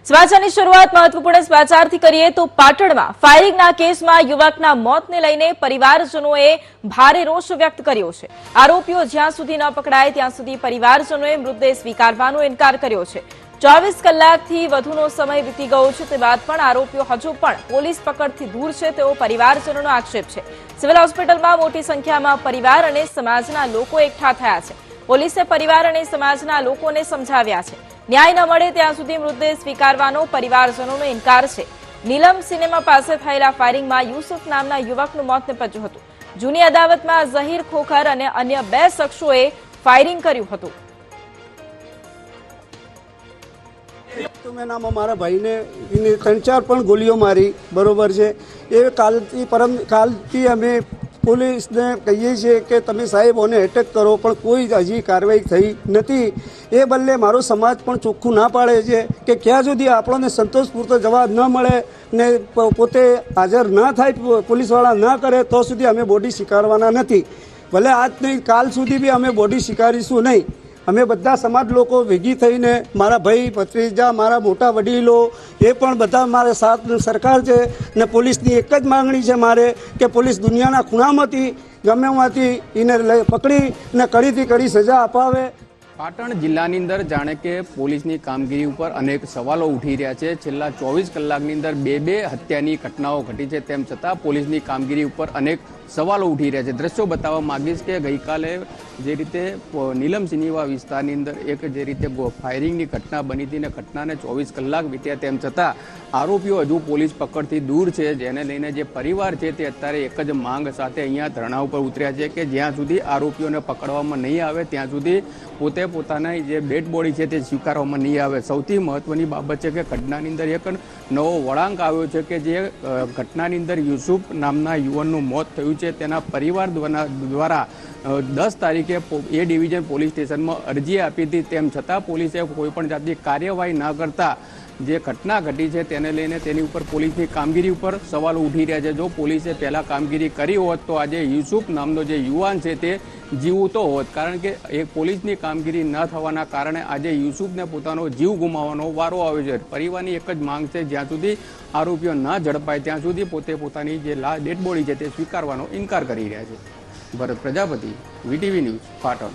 સમાચારની શરૂઆત મહત્વપૂર્ણ સમાચારથી કરીએ તો પાટણમાં ફાયરિંગના કેસમાં યુવકના મોતને લઈને પરિવારજનોએ ભારે રોષ વ્યક્ત કર્યો છે। આરોપીઓ જ્યાં સુધી ન પકડાય ત્યાં સુધી પરિવારજનોએ મૃતદેહ સ્વીકારવાનો ઇનકાર કર્યો છે। 24 કલાકથી વધુનો સમય વીતી ગયો છે, તે બાદ પણ આરોપીઓ હજુ પણ પોલીસ પકડથી દૂર છે તેવો પરિવારજનોનો આક્ષેપ છે। સિવિલ હોસ્પિટલમાં મોટી સંખ્યામાં પરિવાર અને સમાજના લોકો એકઠા થયા છે। પોલીસે પરિવાર અને સમાજના લોકોને સમજાવ્યા છે। ન્યાય ન મળે ત્યાં સુધી મૃતદેહ સ્વીકારવાનો પરિવારજનોનો ઇનકાર છે। નીલમ સિનેમા પાસે થયેલા ફાયરિંગમાં યુસુફ નામના યુવકનું મોત નીપજ્યું હતું। જૂની અદાવતમાં ઝહીર ખોખર અને અન્ય 2 શખ્સોએ ફાયરિંગ કર્યું હતું। तो मैं नाम हमारा भाई ने 3-4 पण गोलियों मारी बरोबर है। ये कालथी अमे पुलिस ने कहीए छे कि तमे साहेबोने अटक करो, पण कोई हजी कार्यवाही थई नथी। ए बदले मारो समाज पण चोख्खुं ना पाड़े छे कि क्यां सुधी आपणोने संतोषपूरतो जवाब न मळे ने पोते हाजर न थाय, पोलीसवाळा न करे तो सुधी अमे बॉडी स्वीकारवाना नथी। भले आज नहीं काल सुधी बी अमे बॉडी स्वीकारीशुं नहीं। અમે બધા સમાજ લોકો ભેગી થઈને મારા ભાઈ ભત્રીજા મારા મોટા વડીલો એ પણ બધા મારે સાથ સરકાર છે ને પોલીસની એક જ માંગણી છે મારે કે પોલીસ દુનિયાના ખૂણામાંથી ગમેમાંથી એને પકડીને કડીથી કડી સજા અપાવે। પાટણ જિલ્લાની અંદર જાણે કે પોલીસની કામગીરી ઉપર અનેક સવાલો ઉઠી રહ્યા છે। છેલ્લા 24 કલાકની અંદર 2 હત્યાની ઘટનાઓ ઘટી છે, તેમ છતાં પોલીસની કામગીરી ઉપર અનેક સવાલો ઉઠી રહ્યા છે। દ્રશ્યો બતાવવા માંગીશ કે ગઈકાલે જે રીતે નીલમ સિનેમા વિસ્તારની અંદર એક જે રીતે ફાયરિંગની ઘટના બની હતી ને ઘટનાને 24 કલાક વીત્યા, તેમ છતાં આરોપીઓ હજુ પોલીસ પકડથી દૂર છે, જેને લઈને જે પરિવાર છે તે અત્યારે એક જ માંગ સાથે અહીંયા ધરણા ઉપર ઉતર્યા છે કે જ્યાં સુધી આરોપીઓને પકડવામાં નહીં આવે ત્યાં સુધી પોતે પોતાની જે ડેડ બોડી છે તે સ્વીકારવામાં નહીં આવે। સૌથી મહત્વની બાબત છે કે ઘટનાની અંદર એક નવો વળાંક આવ્યો છે કે જે ઘટનાની અંદર યુસુફ નામના યુવાનનું મોત થયું છે, તેના પરિવાર દ્વારા 10 તારીખે એ ડિવિઝન પોલીસ સ્ટેશનમાં અરજી આપી હતી, તેમ છતાં પોલીસે કોઈપણ જાતની કાર્યવાહી ન કરતા જે ઘટના ઘટી છે તેને લઈને તેની ઉપર પોલીસની કામગીરી ઉપર સવાલો ઉઠી રહ્યા છે। જો પોલીસે પહેલાં કામગીરી કરી હોત તો આજે યુસુફ નામનો જે યુવાન છે તે જીવતો હોત, કારણ કે એ પોલીસની કામગીરી ન થવાના કારણે આજે યુસુફને પોતાનો જીવ ગુમાવવાનો વારો આવ્યો છે। પરિવારની એક જ માંગ છે જ્યાં સુધી આરોપીઓ ન ઝડપાય ત્યાં સુધી પોતે પોતાની જે ડેડ બોડી છે તે સ્વીકારવાનો ઇનકાર કરી રહ્યા છે। ભરત પ્રજાપતિ, વીટીવી ન્યૂઝ, પાટણ।